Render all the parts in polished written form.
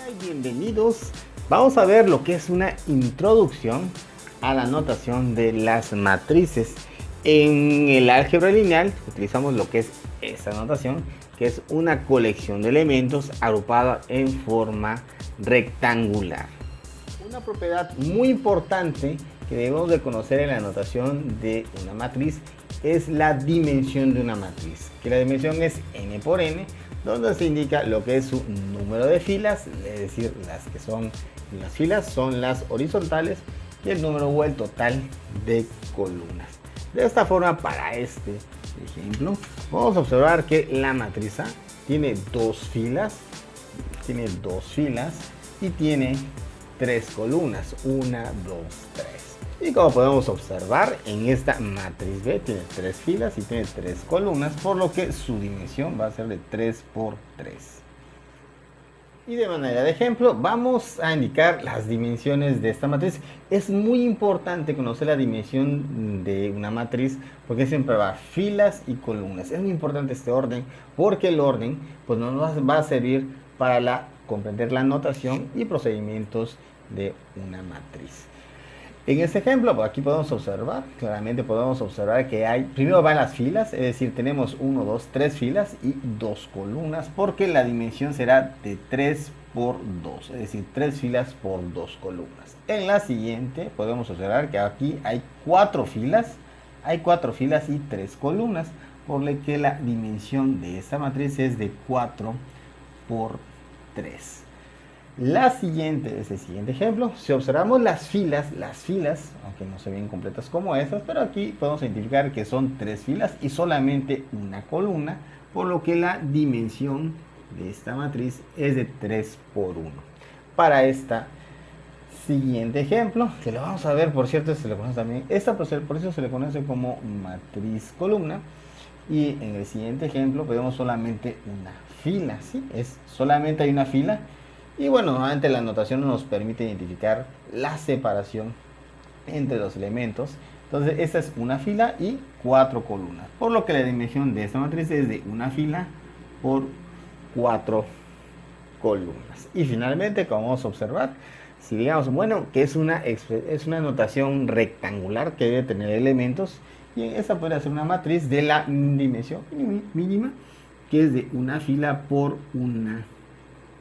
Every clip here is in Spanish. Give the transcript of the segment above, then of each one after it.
Hola y bienvenidos. Vamos a ver lo que es una introducción a la notación de las matrices. En el álgebra lineal utilizamos lo que es esta notación, que es una colección de elementos agrupada en forma rectangular. Una propiedad muy importante que debemos de conocer en la notación de una matriz es la dimensión de una matriz, que la dimensión es n por n, donde se indica lo que es su número de filas, es decir, las filas son las horizontales y el número o el total de columnas. De esta forma, para este ejemplo, vamos a observar que la matriz A tiene dos filas y tiene tres columnas, 1, 2, 3. Y como podemos observar, en esta matriz B tiene tres filas y tiene tres columnas, por lo que su dimensión va a ser de 3 por 3. Y de manera de ejemplo, vamos a indicar las dimensiones de esta matriz. Es muy importante conocer la dimensión de una matriz porque siempre va filas y columnas. Es muy importante este orden porque el orden pues, nos va a servir para comprender la notación y procedimientos de una matriz. En este ejemplo, pues aquí podemos observar, claramente podemos observar que primero van las filas, es decir, tenemos 1, 2, 3 filas y 2 columnas, porque la dimensión será de 3 por 2, es decir, 3 filas por 2 columnas. En la siguiente podemos observar que aquí hay 4 filas y 3 columnas, por lo que la dimensión de esta matriz es de 4 por 3. El siguiente ejemplo, si observamos las filas, aunque no se ven completas como estas, pero aquí podemos identificar que son tres filas y solamente una columna, por lo que la dimensión de esta matriz es de 3 por 1. Para este siguiente ejemplo, que lo vamos a ver, por cierto, se le conoce también, por eso se le conoce como matriz columna, y en el siguiente ejemplo vemos solamente una fila, ¿sí? Solamente hay una fila. Y bueno, nuevamente la notación nos permite identificar la separación entre los elementos. Entonces, esta es una fila y 4 columnas. Por lo que la dimensión de esta matriz es de una fila por 4 columnas. Y finalmente, como vamos a observar, si digamos, bueno, que es una notación rectangular que debe tener elementos, y esta puede ser una matriz de la dimensión mínima, que es de una fila por una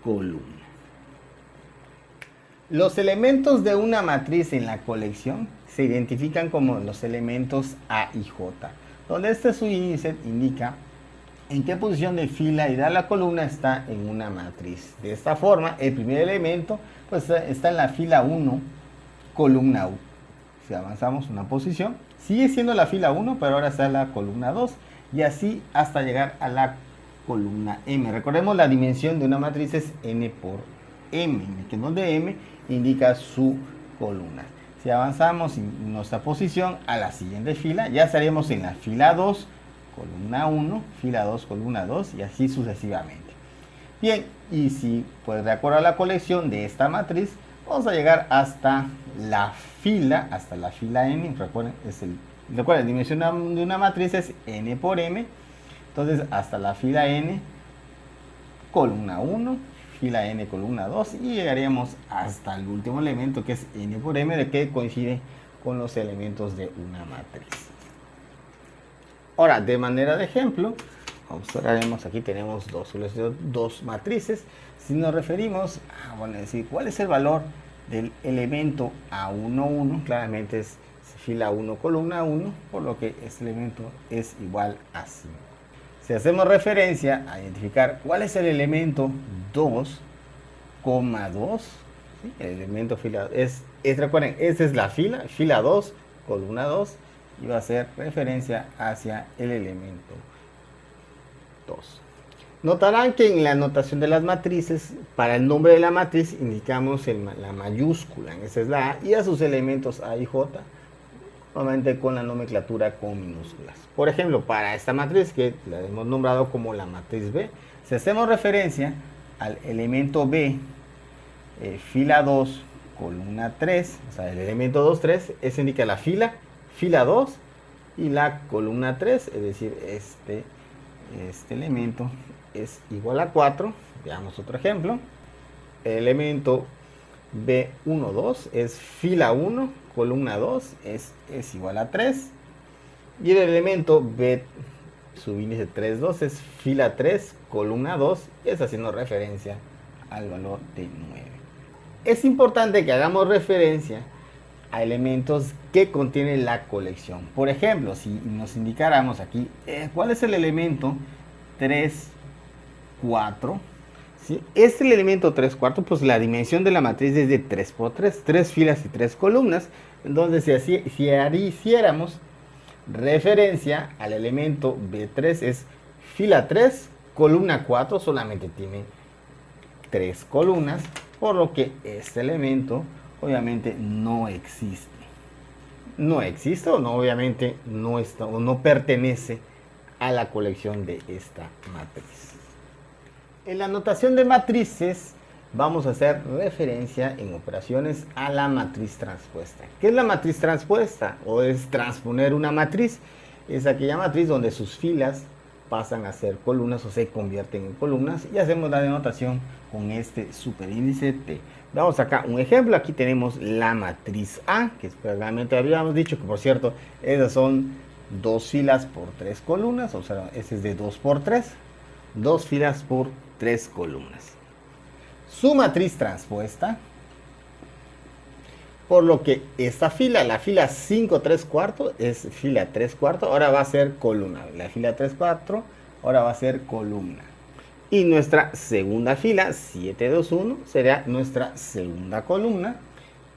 columna. Los elementos de una matriz en la colección se identifican como los elementos A y J, donde este subíndice indica en qué posición de fila y de la columna está en una matriz. De esta forma, el primer elemento pues, está en la fila 1, columna 1. Si avanzamos una posición, sigue siendo la fila 1, pero ahora está en la columna 2, y así hasta llegar a la columna M. Recordemos, la dimensión de una matriz es n por m, que donde m indica su columna. Si avanzamos en nuestra posición a la siguiente fila, ya estaríamos en la fila 2, columna 1, fila 2, columna 2, y así sucesivamente. Bien, y si pues de acuerdo a la colección de esta matriz, vamos a llegar hasta la fila n. Recuerden, la dimensión de una matriz es n por m. Entonces, hasta la fila n, columna 1, fila n, columna 2, y llegaríamos hasta el último elemento, que es n por m, de que coincide con los elementos de una matriz. Ahora, de manera de ejemplo, observaremos aquí tenemos dos matrices. Si nos referimos a decir cuál es el valor del elemento A11, claramente es fila 1, columna 1, por lo que este elemento es igual a 5. Si hacemos referencia a identificar cuál es el elemento 2, ¿sí? El elemento fila recuerden, esta es la fila 2, columna 2, y va a hacer referencia hacia el elemento 2. Notarán que en la notación de las matrices, para el nombre de la matriz indicamos la mayúscula, esa es la A, y a sus elementos A y J, normalmente con la nomenclatura con minúsculas. Por ejemplo, para esta matriz que la hemos nombrado como la matriz B, si hacemos referencia al elemento B, fila 2, columna 3, o sea, el elemento 2, 3, eso indica la fila 2 y la columna 3, es decir, este elemento es igual a 4. Veamos otro ejemplo. el elemento B12 es fila 1, columna 2 es igual a 3. Y el elemento B subíndice 3,2 es fila 3, columna 2, y es haciendo referencia al valor de 9. Es importante que hagamos referencia a elementos que contiene la colección. Por ejemplo, si nos indicáramos aquí cuál es el elemento 3, 4, ¿sí? Es el elemento 3 cuartos, pues la dimensión de la matriz es de 3 por 3, 3 filas y 3 columnas. Entonces, si hiciéramos referencia al elemento B3 es fila 3, columna 4, solamente tiene 3 columnas, por lo que este elemento obviamente no existe. No existe o no, obviamente no está o no pertenece a la colección de esta matriz. En la notación de matrices vamos a hacer referencia en operaciones a la matriz transpuesta. ¿Qué es la matriz transpuesta? O es transponer una matriz. Es aquella matriz donde sus filas pasan a ser columnas o se convierten en columnas, y hacemos la denotación con este superíndice T. Vamos acá un ejemplo. Aquí tenemos la matriz A, que realmente habíamos dicho que, por cierto, esas son 2 filas por 3 columnas. O sea, ese es de 2 por 3, 2 filas por 3 columnas. Su matriz transpuesta, por lo que esta fila, la fila 5, 3 cuartos, es fila 3 cuartos, ahora va a ser columna. La fila 3 4, ahora va a ser columna. Y nuestra segunda fila, 7, 2, 1, será nuestra segunda columna.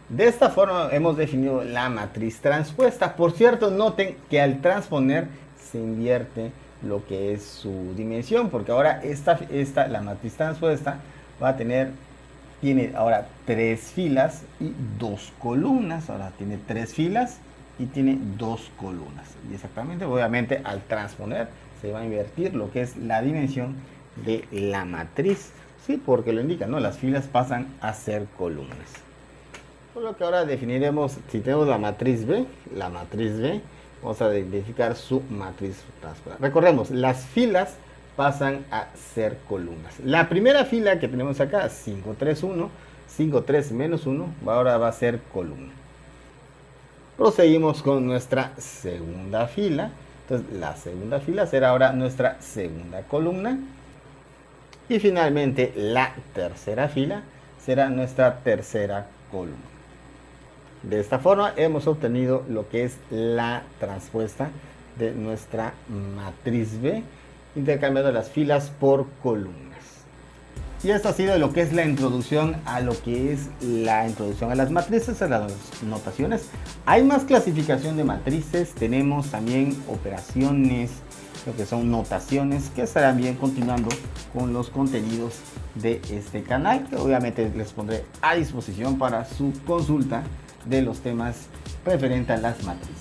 De esta forma hemos definido la matriz transpuesta. Por cierto, noten que al transponer se invierte lo que es su dimensión, porque ahora la matriz transpuesta va a tiene ahora 3 filas y 2 columnas. Ahora tiene 3 filas y tiene 2 columnas. Y exactamente, obviamente, al transponer se va a invertir lo que es la dimensión de la matriz. Sí, porque lo indica, ¿no? Las filas pasan a ser columnas. Por lo que ahora definiremos, si tenemos la matriz B, vamos a identificar su matriz transpuesta. Recordemos, las filas pasan a ser columnas. La primera fila que tenemos acá, 5, 3, 1, 5, 3, menos 1, ahora va a ser columna. Proseguimos con nuestra segunda fila. Entonces, la segunda fila será ahora nuestra segunda columna. Y finalmente, la tercera fila será nuestra tercera columna. De esta forma hemos obtenido lo que es la transpuesta de nuestra matriz B, intercambiando las filas por columnas. Y esto ha sido lo que es la introducción a lo que es la introducción a las matrices, a las notaciones. Hay más clasificación de matrices, tenemos también operaciones, lo que son notaciones, que estarán bien continuando con los contenidos de este canal, que obviamente les pondré a disposición para su consulta de los temas referentes a las matrices.